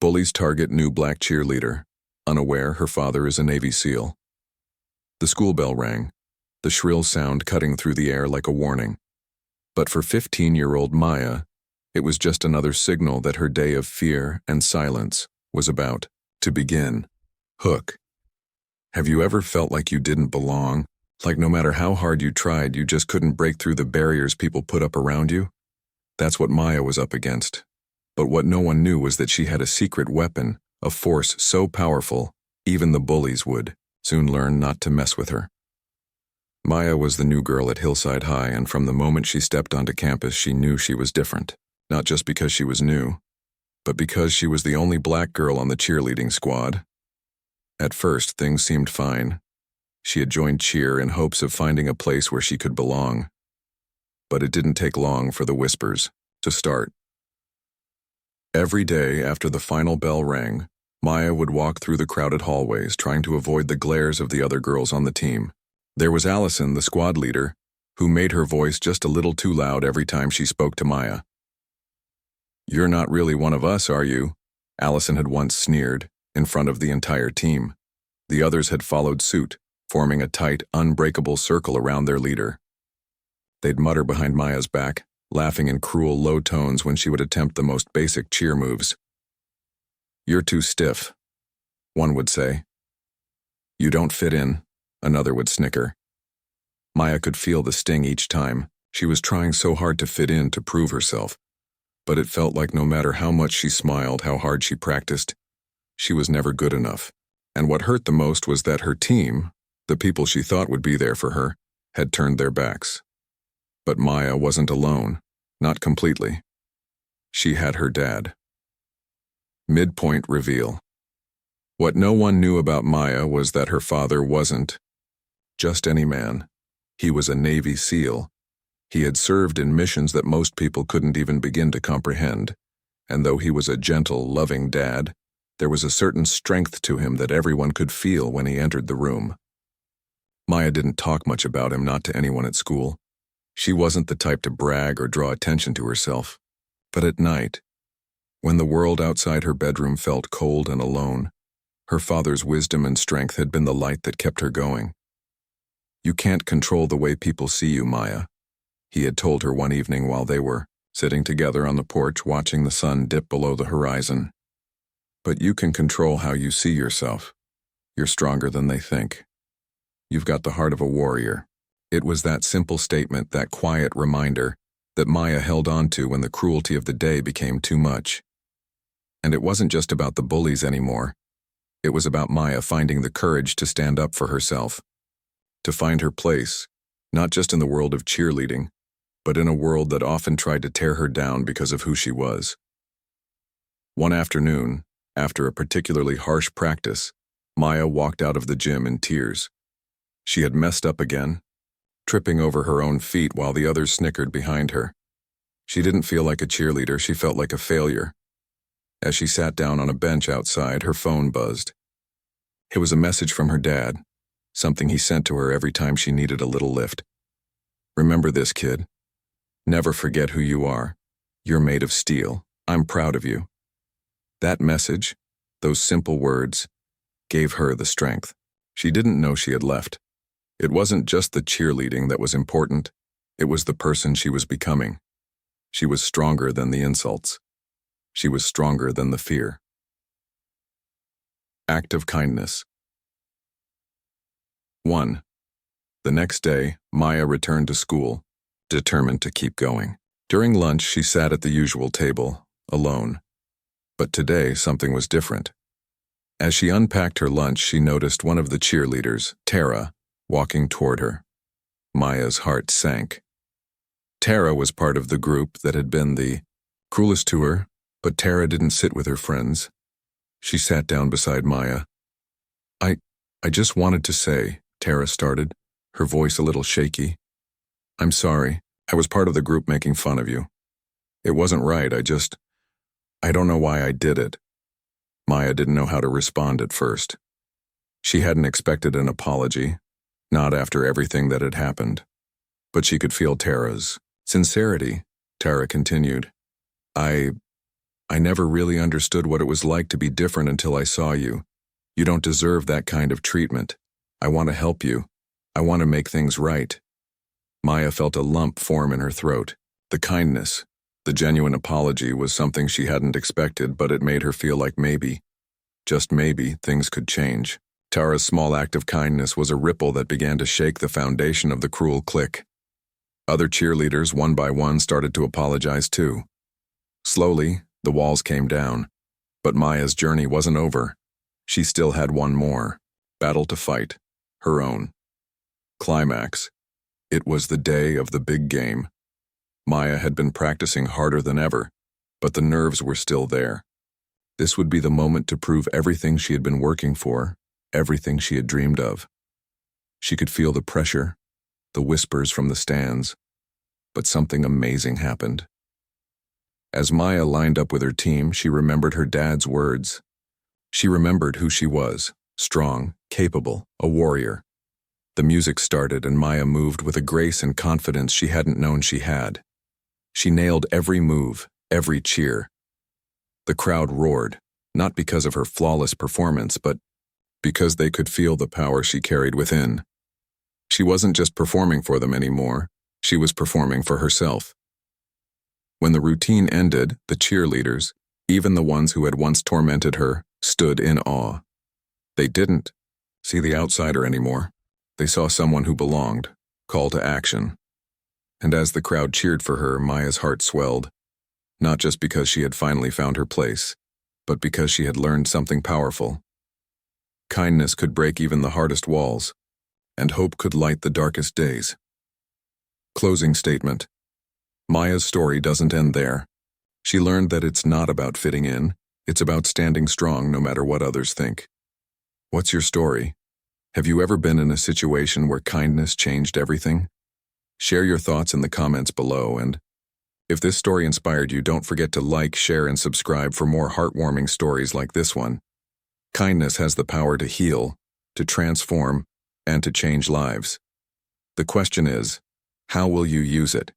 Bullies target new black cheerleader, unaware her father is a Navy SEAL. The school bell rang, the shrill sound cutting through the air like a warning. But for 15-year-old Maya, it was just another signal that her day of fear and silence was about to begin. Hook. Have you ever felt like you didn't belong? Like no matter how hard you tried, you just couldn't break through the barriers people put up around you? That's what Maya was up against. But what no one knew was that she had a secret weapon, a force so powerful, even the bullies would soon learn not to mess with her. Maya was the new girl at Hillside High, and from the moment she stepped onto campus, she knew she was different. Not just because she was new, but because she was the only black girl on the cheerleading squad. At first, things seemed fine. She had joined cheer in hopes of finding a place where she could belong. But it didn't take long for the whispers to start. Every day after the final bell rang, Maya would walk through the crowded hallways, trying to avoid the glares of the other girls on the team. There was Allison, the squad leader, who made her voice just a little too loud every time she spoke to Maya. "You're not really one of us, are you?" Allison had once sneered, in front of the entire team. The others had followed suit, forming a tight, unbreakable circle around their leader. They'd mutter behind Maya's back, laughing in cruel, low tones when she would attempt the most basic cheer moves. "You're too stiff," one would say. "You don't fit in," another would snicker. Maya could feel the sting each time. She was trying so hard to fit in, to prove herself. But it felt like no matter how much she smiled, how hard she practiced, she was never good enough. And what hurt the most was that her team, the people she thought would be there for her, had turned their backs. But Maya wasn't alone, not completely. She had her dad. Midpoint reveal. What no one knew about Maya was that her father wasn't just any man. He was a Navy SEAL. He had served in missions that most people couldn't even begin to comprehend, and though he was a gentle, loving dad, there was a certain strength to him that everyone could feel when he entered the room. Maya didn't talk much about him, not to anyone at school. She wasn't the type to brag or draw attention to herself. But at night, when the world outside her bedroom felt cold and alone, her father's wisdom and strength had been the light that kept her going. "You can't control the way people see you, Maya," he had told her one evening while they were sitting together on the porch watching the sun dip below the horizon. "But you can control how you see yourself. You're stronger than they think. You've got the heart of a warrior." It was that simple statement, that quiet reminder, that Maya held on to when the cruelty of the day became too much. And it wasn't just about the bullies anymore. It was about Maya finding the courage to stand up for herself, to find her place, not just in the world of cheerleading, but in a world that often tried to tear her down because of who she was. One afternoon, after a particularly harsh practice, Maya walked out of the gym in tears. She had messed up again, tripping over her own feet while the others snickered behind her. She didn't feel like a cheerleader, she felt like a failure. As she sat down on a bench outside, her phone buzzed. It was a message from her dad, something he sent to her every time she needed a little lift. "Remember this, kid. Never forget who you are. You're made of steel. I'm proud of you." That message, those simple words, gave her the strength. She didn't know she had left. It wasn't just the cheerleading that was important, it was the person she was becoming. She was stronger than the insults. She was stronger than the fear. Act of kindness. 1. The next day, Maya returned to school, determined to keep going. During lunch, she sat at the usual table, alone. But today, something was different. As she unpacked her lunch, she noticed one of the cheerleaders, Tara, walking toward her. Maya's heart sank. Tara was part of the group that had been the cruelest to her, but Tara didn't sit with her friends. She sat down beside Maya. I just wanted to say," Tara started, her voice a little shaky. "I'm sorry. I was part of the group making fun of you. It wasn't right, I don't know why I did it." Maya didn't know how to respond at first. She hadn't expected an apology, not after everything that had happened. But she could feel Tara's sincerity. Tara continued, I I never really understood what it was like to be different until I saw you. You don't deserve that kind of treatment. I want to help you. I want to make things right." Maya felt a lump form in her throat. The kindness, the genuine apology was something she hadn't expected, but it made her feel like maybe, just maybe, things could change. Tara's small act of kindness was a ripple that began to shake the foundation of the cruel clique. Other cheerleaders, one by one, started to apologize too. Slowly, the walls came down. But Maya's journey wasn't over. She still had one more battle to fight, her own. Climax. It was the day of the big game. Maya had been practicing harder than ever, but the nerves were still there. This would be the moment to prove everything she had been working for, everything she had dreamed of. She could feel the pressure, the whispers from the stands, but something amazing happened. As Maya lined up with her team, she remembered her dad's words. She remembered who she was, strong, capable, a warrior. The music started and Maya moved with a grace and confidence she hadn't known she had. She nailed every move, every cheer. The crowd roared, not because of her flawless performance, but because they could feel the power she carried within. She wasn't just performing for them anymore, she was performing for herself. When the routine ended, the cheerleaders, even the ones who had once tormented her, stood in awe. They didn't see the outsider anymore. They saw someone who belonged, call to action. And as the crowd cheered for her, Maya's heart swelled, not just because she had finally found her place, but because she had learned something powerful. Kindness could break even the hardest walls, and hope could light the darkest days. Closing statement. Maya's story doesn't end there. She learned that it's not about fitting in, it's about standing strong no matter what others think. What's your story? Have you ever been in a situation where kindness changed everything? Share your thoughts in the comments below, and if this story inspired you, don't forget to like, share, and subscribe for more heartwarming stories like this one. Kindness has the power to heal, to transform, and to change lives. The question is, how will you use it?